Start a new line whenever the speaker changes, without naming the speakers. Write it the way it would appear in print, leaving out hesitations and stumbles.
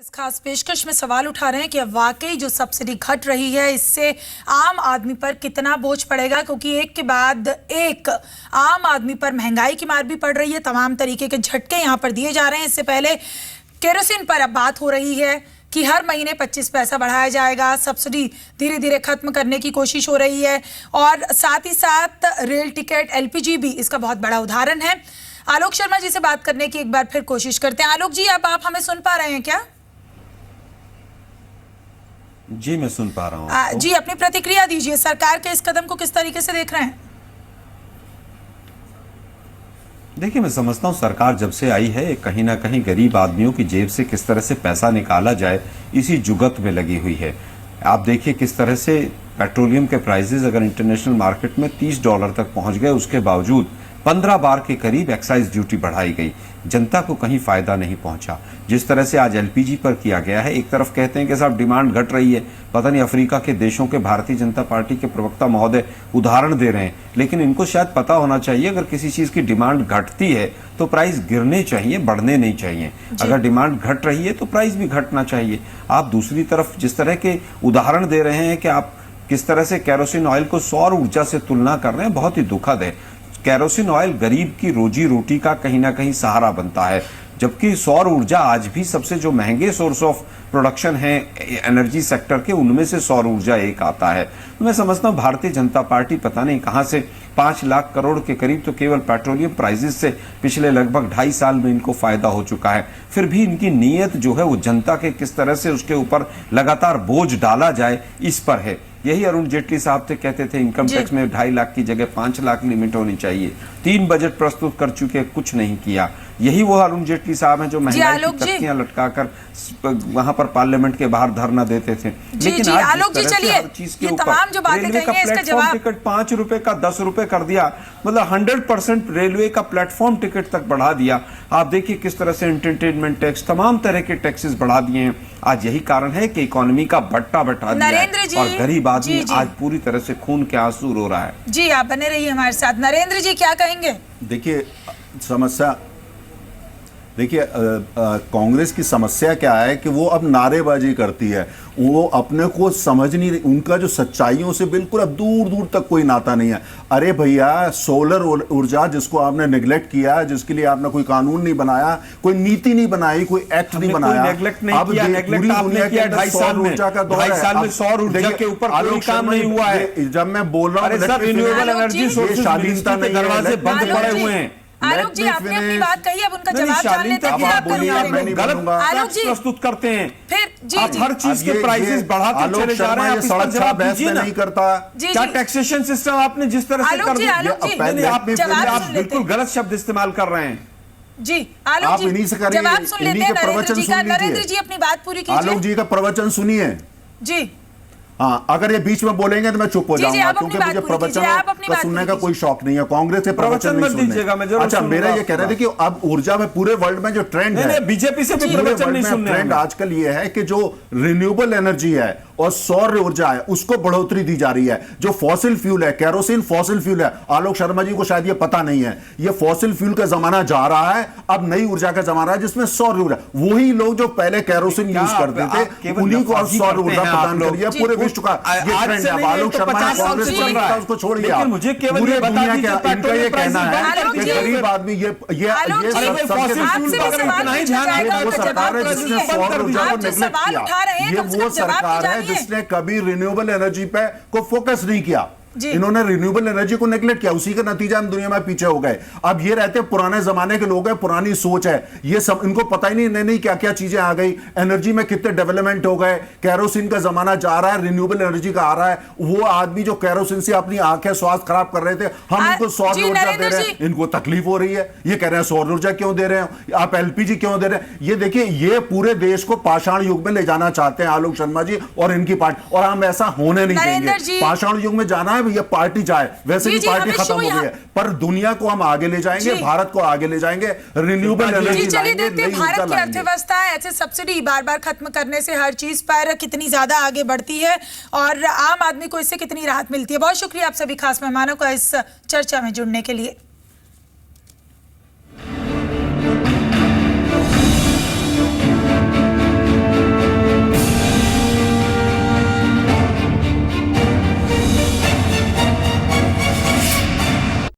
इस खास पेशकश में सवाल उठा रहे हैं कि अब वाकई जो सब्सिडी घट रही है इससे आम आदमी पर कितना बोझ पड़ेगा, क्योंकि एक के बाद एक आम आदमी पर महंगाई की मार भी पड़ रही है। तमाम तरीके के झटके यहां पर दिए जा रहे हैं। इससे पहले केरोसिन पर अब बात हो रही है कि हर महीने 25 पैसा बढ़ाया जाएगा। सब्सिडी धीरे धीरे खत्म करने की कोशिश हो रही है और साथ ही साथ रेल टिकट, एलपीजी भी इसका बहुत बड़ा उदाहरण है। आलोक शर्मा जी से बात करने की एक बार फिर कोशिश करते हैं। आलोक जी, अब आप हमें सुन पा रहे हैं क्या?
जी मैं सुन पा रहा हूँ।
जी, अपनी प्रतिक्रिया दीजिए। सरकार के इस कदम को किस तरीके से देख रहे हैं?
देखिए, मैं समझता हूँ सरकार जब से आई है कहीं ना कहीं गरीब आदमियों की जेब से किस तरह से पैसा निकाला जाए इसी जुगत में लगी हुई है। आप देखिए किस तरह से पेट्रोलियम के प्राइसेस अगर इंटरनेशनल मार्केट में $30 तक पहुंच गए, उसके बावजूद 15 बार के करीब एक्साइज ड्यूटी बढ़ाई गई, जनता को कहीं फायदा नहीं पहुंचा। जिस तरह से आज एलपीजी पर किया गया है, एक तरफ कहते हैं कि साहब डिमांड घट रही है, पता नहीं अफ्रीका के देशों के भारतीय जनता पार्टी के प्रवक्ता महोदय उदाहरण दे रहे हैं, लेकिन इनको शायद पता होना चाहिए अगर किसी चीज की डिमांड घटती है तो प्राइस गिरने चाहिए, बढ़ने नहीं चाहिए। अगर डिमांड घट रही है तो प्राइस भी घटना चाहिए। आप दूसरी तरफ जिस तरह के उदाहरण दे रहे हैं कि आप किस तरह से केरोसिन ऑयल को सौर ऊर्जा से तुलना कर रहे हैं, बहुत ही दुखद है। केरोसिन ऑयल गरीब की रोजी रोटी का कहीं ना कहीं सहारा बनता है, जबकि सौर ऊर्जा आज भी सबसे जो महंगे सोर्स ऑफ प्रोडक्शन है एनर्जी सेक्टर के, उनमें से सौर ऊर्जा एक आता है। तो मैं समझता हूँ भारतीय जनता पार्टी पता नहीं कहां से 5 लाख करोड़ के करीब तो केवल पेट्रोलियम प्राइसेस से पिछले लगभग 2.5 साल में इनको फायदा हो चुका है। फिर भी इनकी नीयत जो है वो जनता के किस तरह से उसके ऊपर लगातार बोझ डाला जाए इस पर है। यही अरुण जेटली साहब से कहते थे इनकम टैक्स में 2.5 लाख की जगह 5 लाख लिमिट होनी चाहिए। 3 बजट प्रस्तुत कर चुके, कुछ नहीं किया। यही वो अरुण जेटली साहब हैं जो महंगाई की तख्तियां लटकाकर वहां पर पार्लियामेंट के बाहर धरना देते थे।
लेकिन आज आलोक जी, चलिए ये तमाम जो बातें कही हैं इसका जवाब,
टिकट 5 रुपए का 10 रुपए कर दिया, मतलब 100% रेलवे का प्लेटफॉर्म टिकट तक बढ़ा दिया। आप देखिए किस तरह से एंटरटेनमेंट टैक्स, तमाम तरह के टैक्सेस बढ़ा दिए हैं। आज यही कारण है कि इकोनॉमी का भट्टा बैठा दिया है और गरीब आदमी आज पूरी तरह से खून के आंसू रो रहा है।
जी, आप बने रहिए हमारे साथ। नरेंद्र जी क्या कहेंगे?
देखिए समस्या, देखिए कांग्रेस की समस्या क्या है कि वो अब नारेबाजी करती है, वो अपने को समझ नहीं, उनका जो सच्चाइयों से बिल्कुल अब दूर दूर तक कोई नाता नहीं है। अरे भैया, सोलर ऊर्जा जिसको आपने नेग्लेक्ट किया, जिसके लिए आपने कोई कानून नहीं बनाया, कोई नीति नहीं बनाई, कोई एक्ट नहीं बनाया,
अब पूरी दुनिया के 2.5 साल में सौर ऊर्जा के ऊपर कोई काम नहीं हुआ है।
जब मैं बोल रहा हूँ
रिन्यूएबल एनर्जी सोर्सेज शालीनता के दरवाजे बंद पड़े हुए हैं।
आलोक जी, आपने अपनी बात कही, अब उनका जवाब जान लेते हैं। आप
गलत प्रस्तुत करते हैं,
फिर जी
आप हर चीज के प्राइसेस बढ़ाते चले जा रहे हैं। आप
सड़क जवाब दीजिए ना। नहीं करता
क्या टैक्सेशन सिस्टम आपने जिस तरह से कर दिया, आप बिल्कुल गलत शब्द इस्तेमाल कर रहे हैं।
जी आलोक जी, जवाब सुन लेते हैं नरेंद्र जी का। नरेंद्र जी अपनी बात पूरी कीजिए।
आलोक जी का प्रवचन सुनिए।
जी
हाँ, अगर ये बीच में बोलेंगे तो मैं चुप हो जाऊंगा, क्योंकि मुझे प्रवचन का सुनने का कोई शौक नहीं है। कांग्रेस के प्रवचन नहीं सुनने। अच्छा, मेरा ये कह रहे थे कि अब ऊर्जा में पूरे वर्ल्ड में जो ट्रेंड है,
बीजेपी से भी प्रवचन नहीं सुनने।
ट्रेंड आजकल ये है कि जो रिन्यूएबल एनर्जी है और सौर ऊर्जा है उसको बढ़ोतरी दी जा रही है। जो फॉसिल फ्यूल है, केरोसिन फॉसिल फ्यूल है, आलोक शर्मा जी को शायद ये पता नहीं है, ये फॉसिल फ्यूल का जमाना जा रहा है, अब नई ऊर्जा का जमाना है जिसमें सौर ऊर्जा। वही लोग जो पहले केरोसिन यूज करते थे उन्हीं को अब सौर ऊर्जा प्रदान कर दिया पूरे विश्व का। आलोक शर्मा कांग्रेस उसको छोड़ दिया।
मुझे केवल
पूरे दुनिया के इनका ये कहना है कि गरीब आदमी ये सरकार है जिसने सौर ऊर्जा को नेग्लेक्ट किया। ये वो सरकार है जिसने कभी रिन्यूएबल एनर्जी पे को फोकस नहीं किया। इन्होंने रिन्यूएबल एनर्जी को नेग्लेक्ट किया, उसी का नतीजा हम दुनिया में पीछे हो गए। अब ये रहते पुराने जमाने के लोग हैं, पुरानी सोच है, ये सब इनको पता ही नहीं नहीं क्या क्या चीजें आ गई, एनर्जी में कितने डेवलपमेंट हो गए। केरोसिन का जमाना जा रहा है, रिन्यूएबल एनर्जी का आ रहा है। वो आदमी जो केरोसिन से अपनी आंखें स्वास्थ्य खराब कर रहे थे, हम इनको सौर ऊर्जा दे रहे हैं, इनको तकलीफ हो रही है। ये कह रहे हैं सौर ऊर्जा क्यों दे रहे हैं आप, एलपीजी क्यों दे रहे हैं। ये देखिए, ये पूरे देश को पाषाण युग में ले जाना चाहते हैं आलोक शर्मा जी और इनकी पार्टी, और हम ऐसा होने नहीं देंगे। पाषाण युग में जाना है, ये पार्टी जाए, वैसे भी पार्टी खत्म हो गई है, पर दुनिया को हम आगे ले जाएंगे, भारत को आगे ले जाएंगे, रिन्यूएबल एनर्जी लाएंगे, नई
भारत की अर्थव्यवस्था ऐसे सब्सिडी बार बार खत्म करने से हर चीज पर कितनी ज्यादा आगे बढ़ती है और आम आदमी को इससे कितनी राहत मिलती है। बहुत शुक्रिया आप सभी खास मेहमानों का इस चर्चा में जुड़ने के लिए।